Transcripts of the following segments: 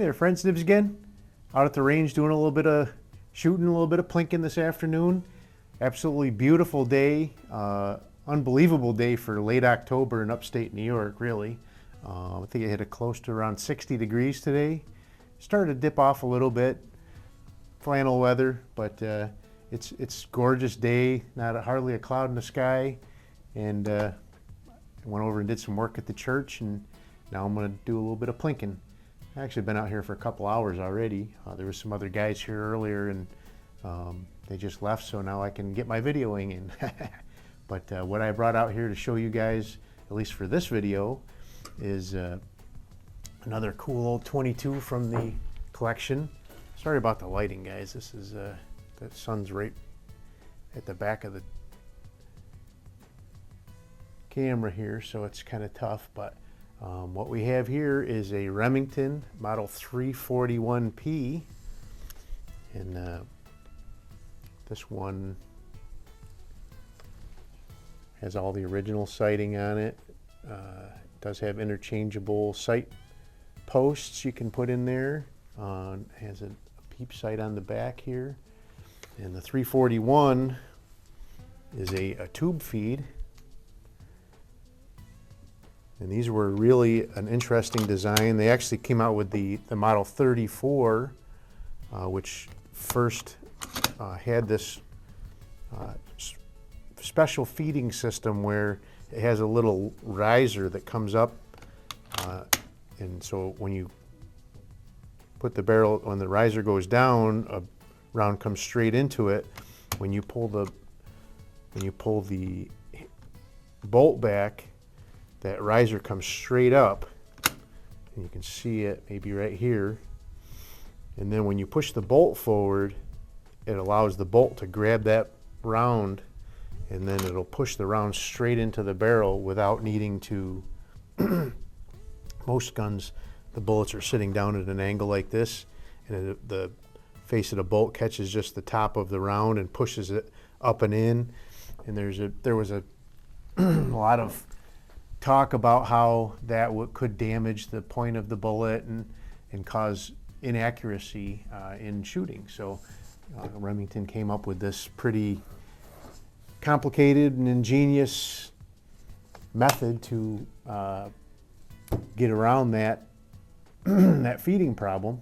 there, friends. Nibs again. Out at the range doing a little bit of shooting, a little bit of plinking this afternoon. Absolutely beautiful day. Unbelievable day for late October in upstate New York, really. I think it hit a close to around 60 degrees today. Started to dip off a little bit. Flannel weather, but it's gorgeous day. Hardly a cloud in the sky. And I went over and did some work at the church, and now I'm going to do a little bit of plinking. I've actually been out here for a couple hours already. There was some other guys here earlier, and they just left, so now I can get my videoing in. But what I brought out here to show you guys, at least for this video, is another cool old 22 from the collection. Sorry about the lighting, guys. This is the sun's right at the back of the camera here, so it's kind of tough, but what we have here is a Remington model 341P, and this one has all the original sighting on it. It does have interchangeable sight posts you can put in there. It has a peep sight on the back here, and the 341 is a tube feed. And these were really an interesting design. They actually came out with the model 34, which first had this special feeding system where it has a little riser that comes up. And so when you put the barrel, when the riser goes down, a round comes straight into it. When you pull the bolt back, that riser comes straight up, and you can see it maybe right here. And then when you push the bolt forward, it allows the bolt to grab that round, and then it'll push the round straight into the barrel without needing to. Most guns, the bullets are sitting down at an angle like this, and the face of the bolt catches just the top of the round and pushes it up and in. And there was a lot of talk about how that could damage the point of the bullet and cause inaccuracy in shooting. So Remington came up with this pretty complicated and ingenious method to get around that that feeding problem.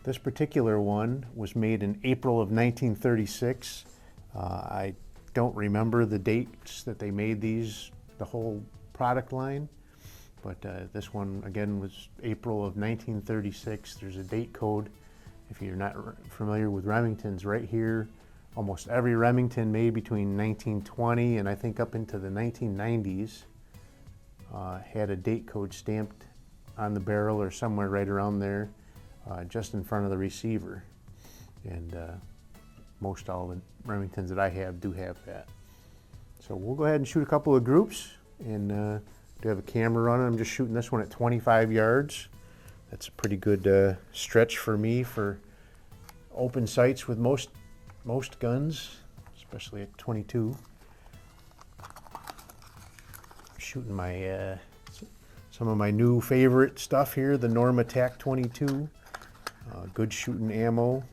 This particular one was made in April of 1936. I don't remember the dates that they made these, the whole product line, but this one again was April of 1936. There's a date code if you're not familiar with Remingtons right here. Almost every Remington made between 1920 and I think up into the 1990s had a date code stamped on the barrel or somewhere right around there, just in front of the receiver. And most all the Remingtons that I have do have that. So we'll go ahead and shoot a couple of groups, and do have a camera running. I'm just shooting this one at 25 yards. That's a pretty good stretch for me for open sights with most guns, especially at 22. Shooting my some of my new favorite stuff here, the Norma TAC 22. Good shooting ammo.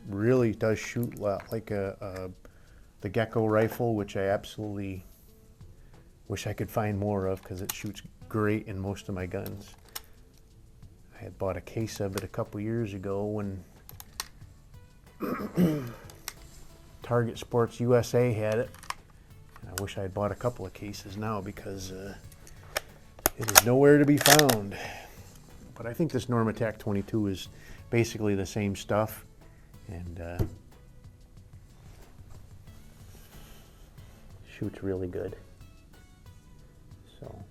Really does shoot like the Gecko rifle, which I absolutely wish I could find more of because it shoots great in most of my guns. I had bought a case of it a couple years ago when Target Sports USA had it. And I wish I had bought a couple of cases now because it is nowhere to be found. But I think this Norma TAC 22 is basically the same stuff, and shoots really good. So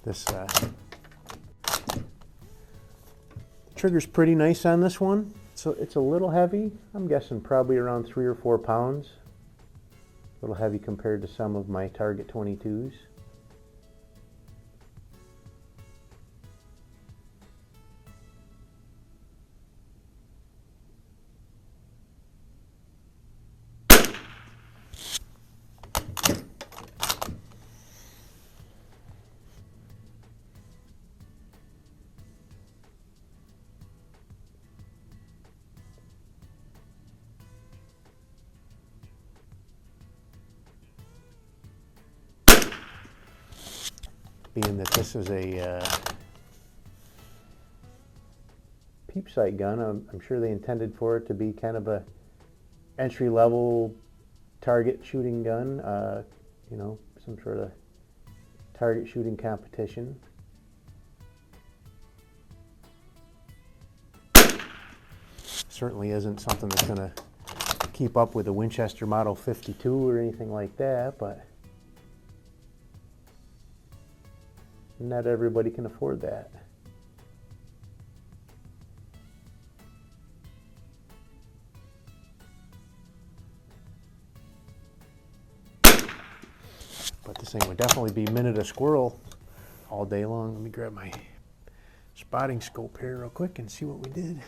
this trigger's pretty nice on this one. So it's a little heavy. I'm guessing probably around 3 or 4 pounds. A little heavy compared to some of my Target 22s. being that this is a peep sight gun. I'm sure they intended for it to be kind of a entry-level target shooting gun, you know, some sort of target shooting competition. Certainly isn't something that's going to keep up with a Winchester Model 52 or anything like that, but not everybody can afford that. But this thing would definitely be minute a squirrel all day long. Let me grab my spotting scope here real quick and see what we did.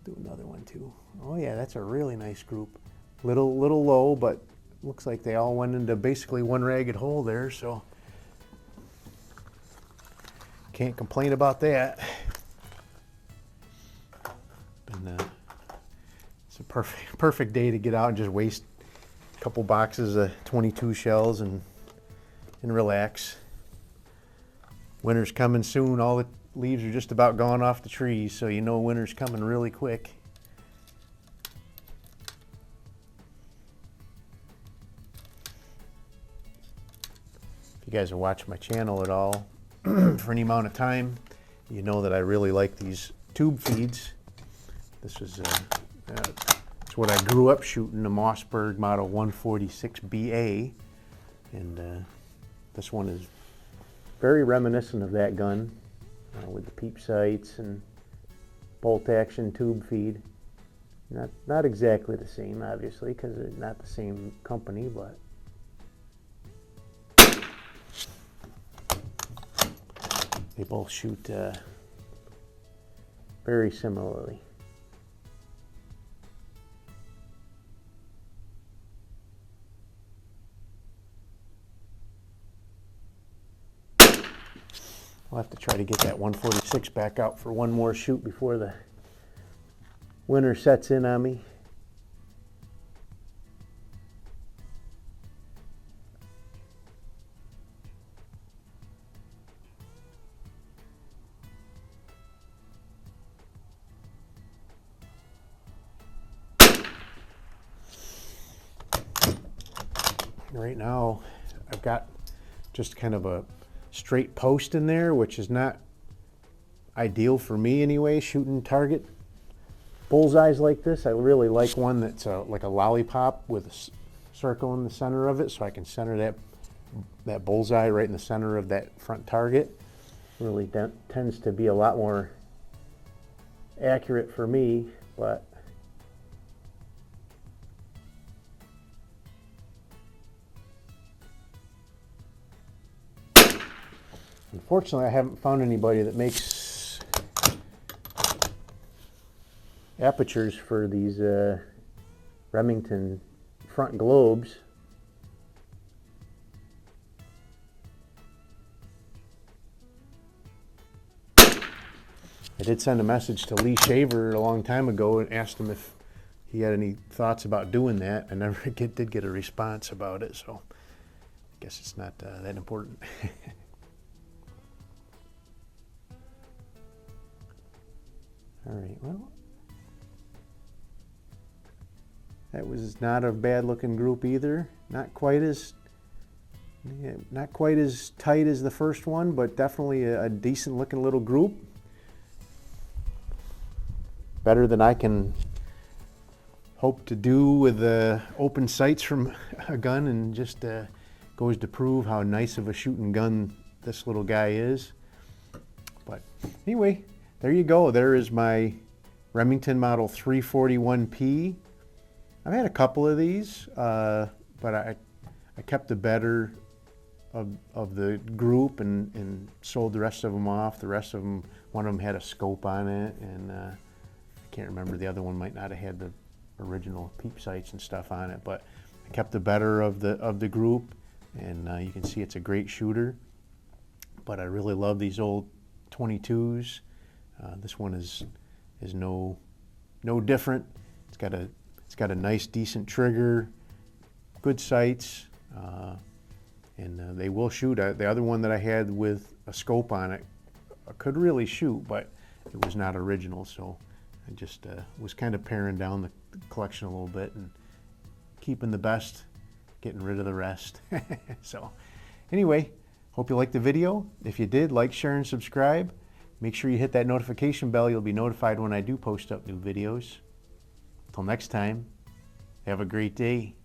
Do another one too. Oh yeah, that's a really nice group. Little low, but looks like they all went into basically one ragged hole there, so can't complain about that. It's a perfect day to get out and just waste a couple boxes of 22 shells and relax. Winter's coming soon. All the leaves are just about gone off the trees, so you know winter's coming really quick. If you guys have watched my channel at all for any amount of time, you know that I really like these tube feeds. This is it's what I grew up shooting, a Mossberg Model 146BA, and this one is very reminiscent of that gun. With the peep sights and bolt action tube feed. Not exactly the same, obviously, because it's not the same company, but they both shoot very similarly. I'll have to try to get that 146 back out for one more shoot before the winter sets in on me. Right now, I've got just kind of a straight post in there, which is not ideal for me anyway, shooting target bullseyes like this. I really like one that's like a lollipop with a circle in the center of it, so I can center that bullseye right in the center of that front target. Really tends to be a lot more accurate for me, but unfortunately, I haven't found anybody that makes apertures for these Remington front globes. I did send a message to Lee Shaver a long time ago and asked him if he had any thoughts about doing that. I never did get a response about it, so I guess it's not that important. All right, well, that was not a bad looking group either. Not quite as tight as the first one, but definitely a decent looking little group. Better than I can hope to do with open sights from a gun, and just goes to prove how nice of a shooting gun this little guy is. But anyway, there you go. There is my Remington Model 341P. I've had a couple of these, but I kept the better of the group and sold the rest of them off. The rest of them, one of them had a scope on it, and I can't remember, the other one might not have had the original peep sights and stuff on it, but I kept the better of the group, and you can see it's a great shooter. But I really love these old 22s. This one is no different. It's got a nice, decent trigger, good sights, and they will shoot. The other one that I had with a scope on it could really shoot, but it was not original, so I just was kind of paring down the collection a little bit and keeping the best, getting rid of the rest. So anyway, hope you liked the video. If you did, like, share, and subscribe. Make sure you hit that notification bell. You'll be notified when I do post up new videos. Till next time, have a great day.